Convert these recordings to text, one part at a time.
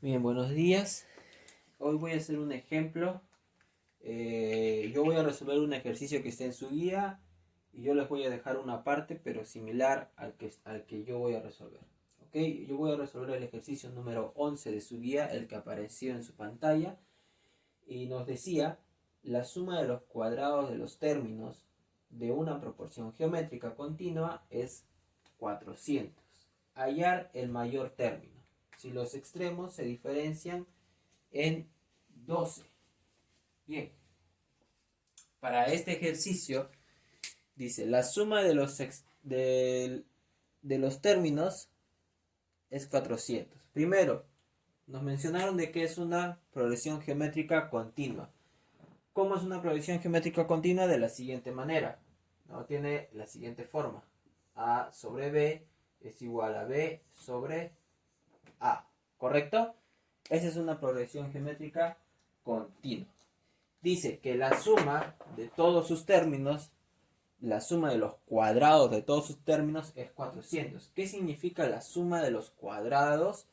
Bien, buenos días. Hoy voy a hacer un ejemplo. Yo voy a resolver un ejercicio que está en su guía y yo les voy a dejar una parte, pero similar al que yo voy a resolver. ¿Ok? Yo voy a resolver el ejercicio número 11 de su guía, el que apareció en su pantalla, y nos decía la suma de los cuadrados de los términos de una proporción geométrica continua es 400. Hallar el mayor término si los extremos se diferencian en 12. Bien, para este ejercicio dice la suma de los términos es 400. Primero, nos mencionaron de que es una progresión geométrica continua. ¿Cómo es una progresión geométrica continua? De la siguiente manera. ¿No? Tiene la siguiente forma. A sobre B es igual a B sobre A. ¿Correcto? Esa es una progresión geométrica continua. Dice que la suma de todos sus términos, la suma de los cuadrados de todos sus términos es 400. ¿Qué significa la suma de los cuadrados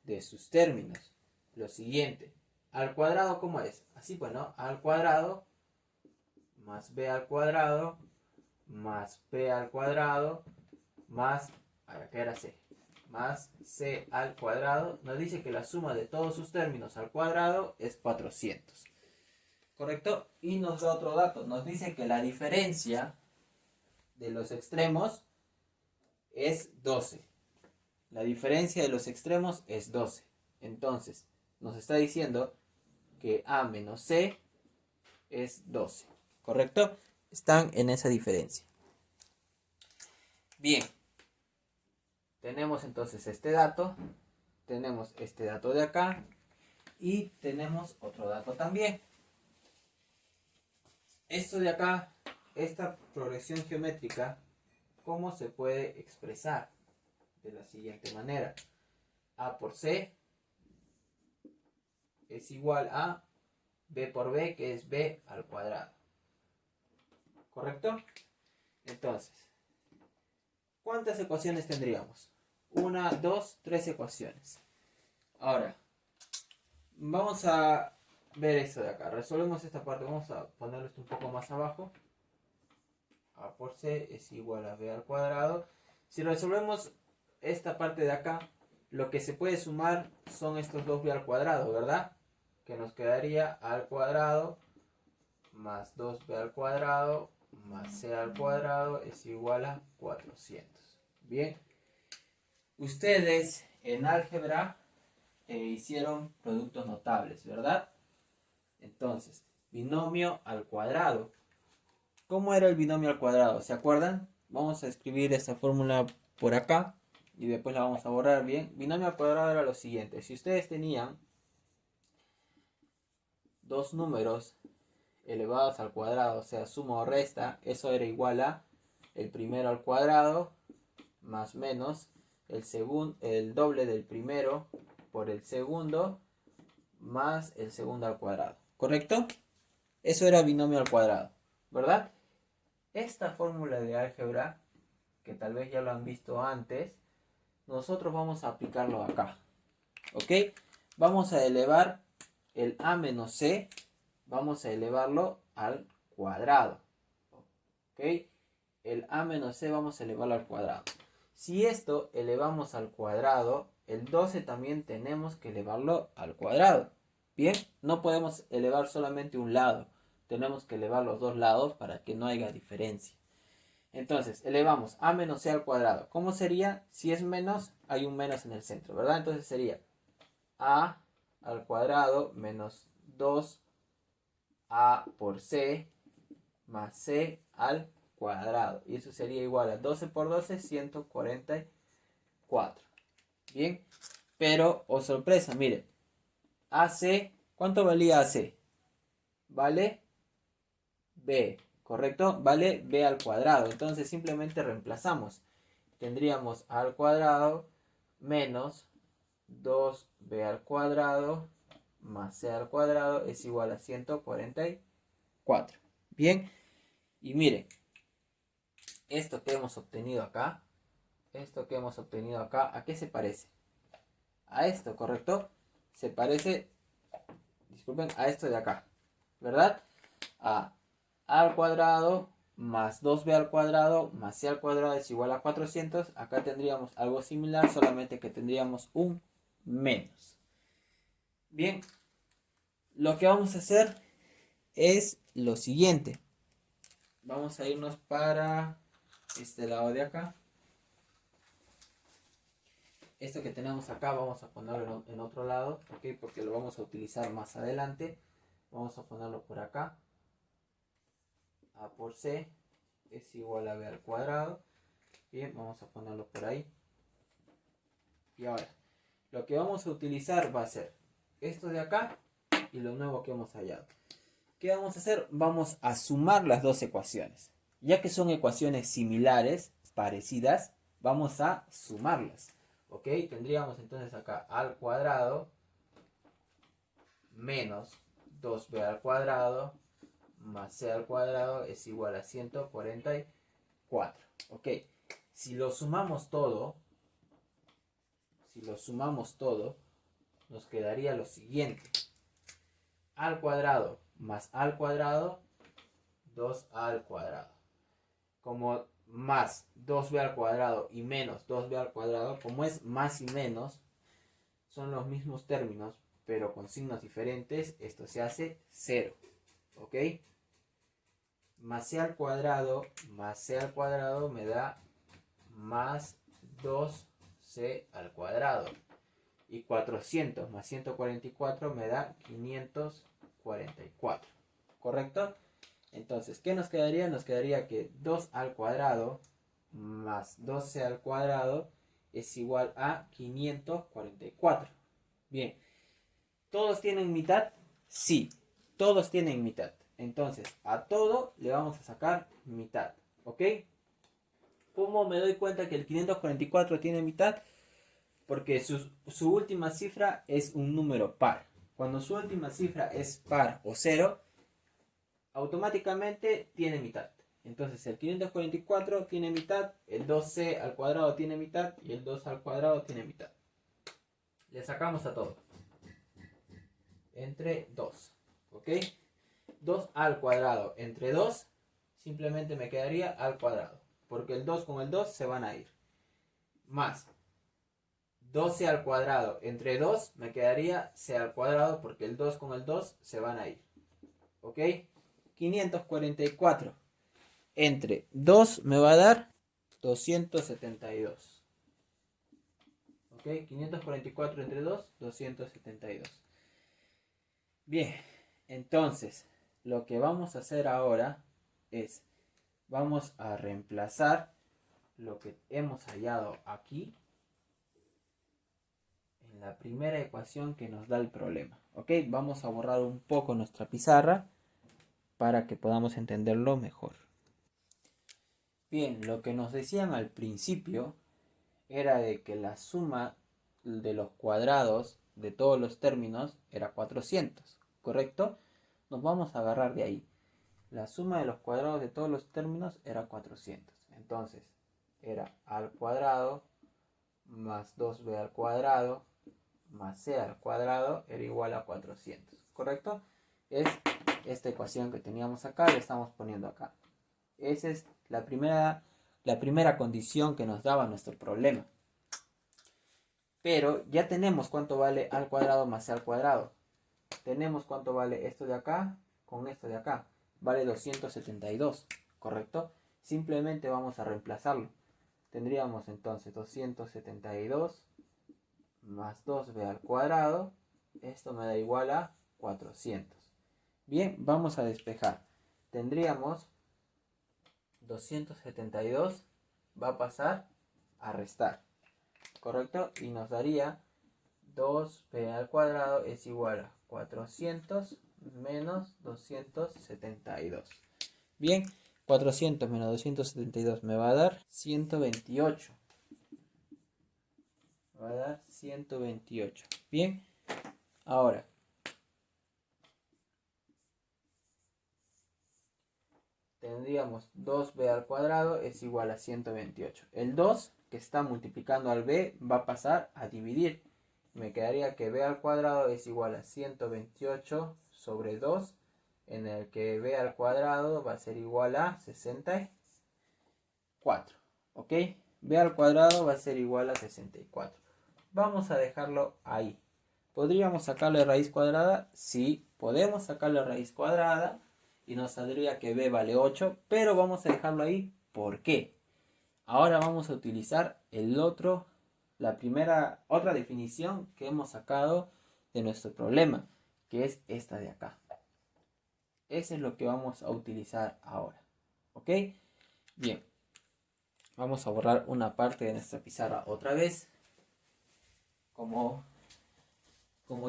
de sus términos? Lo siguiente, al cuadrado, ¿cómo es? Así pues, ¿no? A al cuadrado más b al cuadrado más p al cuadrado más, ¿qué era c? Más c al cuadrado. Nos dice que la suma de todos sus términos al cuadrado es 400. ¿Correcto? Y nos da otro dato. Nos dice que la diferencia de los extremos es 12. La diferencia de los extremos es 12. Entonces, nos está diciendo que A menos C es 12. ¿Correcto? Están en esa diferencia. Bien. Tenemos entonces este dato. Tenemos este dato de acá. Y tenemos otro dato también. Esto de acá, esta progresión geométrica, ¿cómo se puede expresar? De la siguiente manera. A por C es igual a B por B, que es B al cuadrado. ¿Correcto? Entonces, ¿cuántas ecuaciones tendríamos? Una, dos, tres ecuaciones. Ahora, vamos a ver esto de acá. Resolvemos esta parte. Vamos a ponerlo esto un poco más abajo. A por C es igual a B al cuadrado. Si resolvemos esta parte de acá, lo que se puede sumar son estos dos B al cuadrado, ¿verdad? Que nos quedaría A al cuadrado más 2B al cuadrado más C al cuadrado es igual a 400. Bien, ustedes en álgebra hicieron productos notables, ¿verdad? Entonces, binomio al cuadrado. ¿Cómo era el binomio al cuadrado? ¿Se acuerdan? Vamos a escribir esta fórmula por acá y después la vamos a borrar bien. Binomio al cuadrado era lo siguiente. Si ustedes tenían dos números elevados al cuadrado, o sea, suma o resta, eso era igual a el primero al cuadrado más menos el doble del primero por el segundo más el segundo al cuadrado. ¿Correcto? Eso era binomio al cuadrado, ¿verdad? Esta fórmula de álgebra, que tal vez ya lo han visto antes, nosotros vamos a aplicarlo acá. ¿Ok? Vamos a elevar el a menos c, vamos a elevarlo al cuadrado. ¿Ok? El a menos c vamos a elevarlo al cuadrado. Si esto elevamos al cuadrado, el 12 también tenemos que elevarlo al cuadrado. Bien, no podemos elevar solamente un lado, tenemos que elevar los dos lados para que no haya diferencia. Entonces, elevamos a menos c al cuadrado. ¿Cómo sería? Si es menos, hay un menos en el centro, ¿verdad? Entonces sería a al cuadrado menos 2a por c más c al cuadrado. Y eso sería igual a 12 por 12, 144. Bien, pero, oh sorpresa, mire, AC, ¿cuánto valía AC? Vale B, ¿correcto? Vale B al cuadrado. Entonces simplemente reemplazamos. Tendríamos A al cuadrado menos 2B al cuadrado más C al cuadrado es igual a 144. Bien, y mire, esto que hemos obtenido acá, ¿a qué se parece? A esto, ¿correcto? se parece, disculpen, a esto de acá, ¿verdad? A al cuadrado más 2b al cuadrado más c al cuadrado es igual a 400. Acá tendríamos algo similar, solamente que tendríamos un menos. Bien, lo que vamos a hacer es lo siguiente. Vamos a irnos para este lado de acá. Esto que tenemos acá vamos a ponerlo en otro lado, ¿ok? Porque lo vamos a utilizar más adelante. Vamos a ponerlo por acá. A por c es igual a b al cuadrado. Bien, vamos a ponerlo por ahí. Y ahora, lo que vamos a utilizar va a ser esto de acá y lo nuevo que hemos hallado. ¿Qué vamos a hacer? Vamos a sumar las dos ecuaciones. Ya que son ecuaciones similares, parecidas, vamos a sumarlas. ¿Ok? Tendríamos entonces acá al cuadrado menos 2b al cuadrado más c al cuadrado es igual a 144. ¿Ok? Si lo sumamos todo, nos quedaría lo siguiente. Al cuadrado más al cuadrado, 2a al cuadrado. Como más 2b al cuadrado y menos 2b al cuadrado, como es más y menos, son los mismos términos, pero con signos diferentes, esto se hace 0. ¿Ok? Más c al cuadrado más c al cuadrado me da más 2c al cuadrado. Y 400 más 144 me da 544. ¿Correcto? Entonces, ¿qué nos quedaría? Nos quedaría que 2 al cuadrado más 12 al cuadrado es igual a 544. Bien. ¿Todos tienen mitad? Sí, todos tienen mitad. Entonces, a todo le vamos a sacar mitad. ¿Ok? ¿Cómo me doy cuenta que el 544 tiene mitad? Porque su última cifra es un número par. Cuando su última cifra es par o 0, automáticamente tiene mitad. Entonces el 544 tiene mitad, el 2c al cuadrado tiene mitad y el 2 al cuadrado tiene mitad. Le sacamos a todo. Entre 2. ¿Ok? 2 al cuadrado entre 2, simplemente me quedaría al cuadrado. Porque el 2 con el 2 se van a ir. Más 12 al cuadrado entre 2 me quedaría c al cuadrado porque el 2 con el 2 se van a ir. ¿Ok? 544 entre 2 me va a dar 272. ¿Ok? 544 entre 2, 272. Bien, entonces lo que vamos a hacer ahora es, vamos a reemplazar lo que hemos hallado aquí en la primera ecuación que nos da el problema. ¿Ok? Vamos a borrar un poco nuestra pizarra para que podamos entenderlo mejor. Bien, lo que nos decían al principio era de que la suma de los cuadrados de todos los términos era 400, ¿correcto? Nos vamos a agarrar de ahí. La suma de los cuadrados de todos los términos era 400. Entonces, era a al cuadrado más 2b al cuadrado más c al cuadrado era igual a 400, ¿correcto? Es esta ecuación que teníamos acá, la estamos poniendo acá. Esa es la primera condición que nos daba nuestro problema. Pero ya tenemos cuánto vale al cuadrado más c al cuadrado. Tenemos cuánto vale esto de acá con esto de acá. Vale 272, ¿correcto? Simplemente vamos a reemplazarlo. Tendríamos entonces 272 más 2b al cuadrado. Esto me da igual a 400. Bien, vamos a despejar. Tendríamos 272 va a pasar a restar, ¿correcto? Y nos daría 2b al cuadrado es igual a 400 menos 272. Bien, 400 menos 272 me va a dar 128. Me va a dar 128. Bien, ahora tendríamos 2b al cuadrado es igual a 128. El 2 que está multiplicando al b va a pasar a dividir. me quedaría que b al cuadrado es igual a 128 sobre 2, en el que b al cuadrado va a ser igual a 64. ¿Ok? B al cuadrado va a ser igual a 64. Vamos a dejarlo ahí. ¿Podríamos sacarle raíz cuadrada? Sí, podemos sacarle raíz cuadrada y nos saldría que b vale 8, pero vamos a dejarlo ahí. ¿Por qué? Ahora vamos a utilizar otra definición que hemos sacado de nuestro problema, que es esta de acá. Eso es lo que vamos a utilizar ahora. ¿Ok? Bien. Vamos a borrar una parte de nuestra pizarra otra vez. Como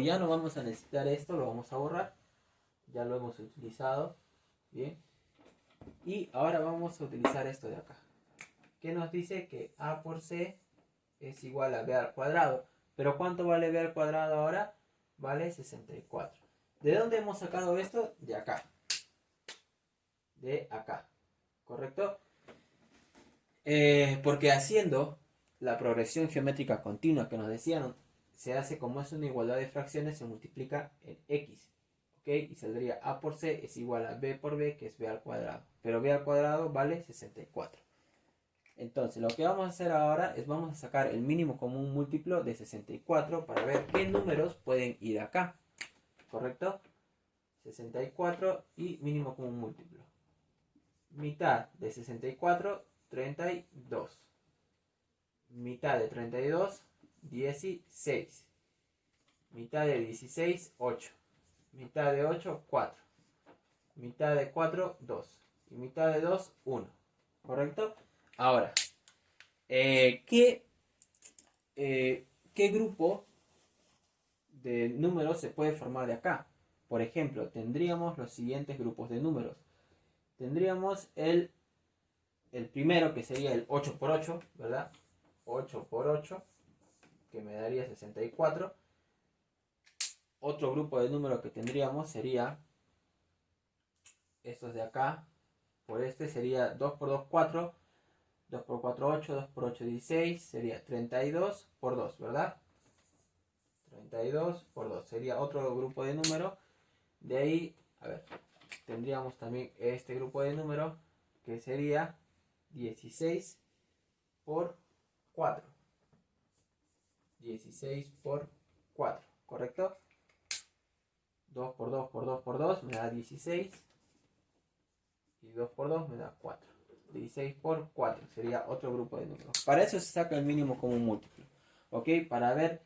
ya no vamos a necesitar esto, lo vamos a borrar. Ya lo hemos utilizado. Bien. Y ahora vamos a utilizar esto de acá, que nos dice que A por C es igual a B al cuadrado. Pero ¿cuánto vale B al cuadrado ahora? Vale 64. ¿De dónde hemos sacado esto? De acá. De acá. ¿Correcto? Porque haciendo la progresión geométrica continua que nos decían, se hace como es una igualdad de fracciones, se multiplica en x. ¿Ok? Y saldría A por C es igual a B por B, que es B al cuadrado. Pero B al cuadrado vale 64. Entonces lo que vamos a hacer ahora es vamos a sacar el mínimo común múltiplo de 64 para ver qué números pueden ir acá. ¿Correcto? 64 y mínimo común múltiplo. Mitad de 64, 32. Mitad de 32, 16. Mitad de 16, 8. Mitad de 8, 4. Mitad de 4, 2. Y mitad de 2, 1. ¿Correcto? Ahora, ¿qué grupo de números se puede formar de acá? Por ejemplo, tendríamos los siguientes grupos de números. Tendríamos el primero, que sería el 8 por 8, ¿verdad? 8 por 8, que me daría 64. Otro grupo de números que tendríamos sería estos de acá. Por este sería 2 por 2, 4. 2 por 4, 8. 2 por 8, 16. Sería 32 por 2, ¿verdad? 32 por 2. Sería otro grupo de números. De ahí, a ver, tendríamos también este grupo de números, que sería 16 por 4. 16 por 4, ¿correcto? 2 por 2 por 2 por 2 me da 16. Y 2 por 2 me da 4. 16 por 4 sería otro grupo de números. Para eso se saca el mínimo común múltiplo. ¿Ok? Para ver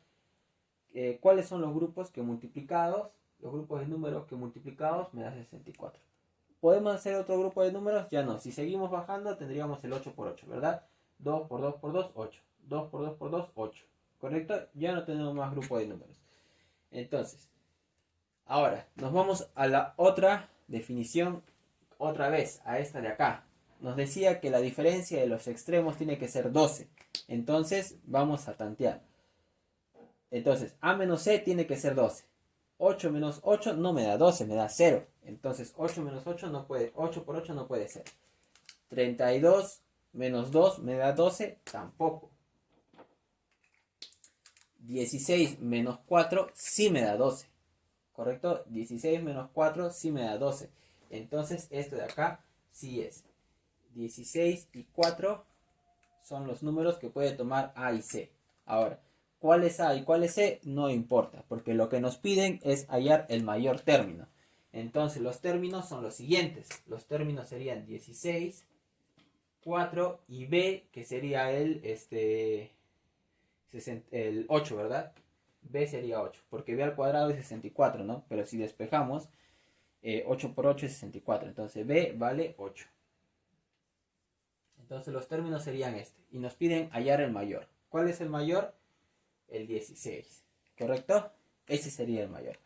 cuáles son los grupos que multiplicados, los grupos de números que multiplicados me da 64. ¿Podemos hacer otro grupo de números? Ya no. Si seguimos bajando tendríamos el 8 por 8, ¿verdad? 2 por 2 por 2, 8. 2 por 2 por 2, 8. ¿Correcto? Ya no tenemos más grupo de números. Entonces, ahora nos vamos a la otra definición, otra vez, a esta de acá. Nos decía que la diferencia de los extremos tiene que ser 12. Entonces, vamos a tantear. Entonces, A menos C tiene que ser 12. 8 menos 8 no me da 12, me da 0. Entonces, 8 menos 8 no puede, 8 por 8 no puede ser. 32 menos 2 me da 12, tampoco. 16 menos 4 sí me da 12. ¿Correcto? 16 menos 4 sí me da 12. Entonces, esto de acá sí es. 16 y 4 son los números que puede tomar A y C. Ahora, ¿cuál es A y cuál es C? No importa, porque lo que nos piden es hallar el mayor término. Entonces, los términos son los siguientes. Los términos serían 16, 4 y B, que sería el 8, ¿verdad? B sería 8, porque B al cuadrado es 64, ¿no? Pero si despejamos, 8 por 8 es 64. Entonces, B vale 8. Entonces los términos serían este. Y nos piden hallar el mayor. ¿Cuál es el mayor? El 16. ¿Correcto? Ese sería el mayor.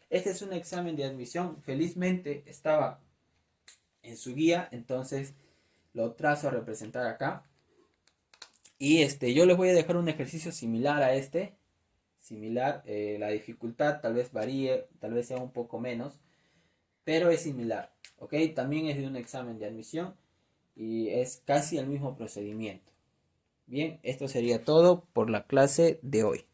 Este es un examen de admisión. Felizmente estaba en su guía. Entonces lo trazo a representar acá. Y yo les voy a dejar un ejercicio similar a este. Similar. La dificultad tal vez varíe. Tal vez sea un poco menos. Pero es similar. ¿Ok? También es de un examen de admisión. Y es casi el mismo procedimiento. Bien, esto sería todo por la clase de hoy.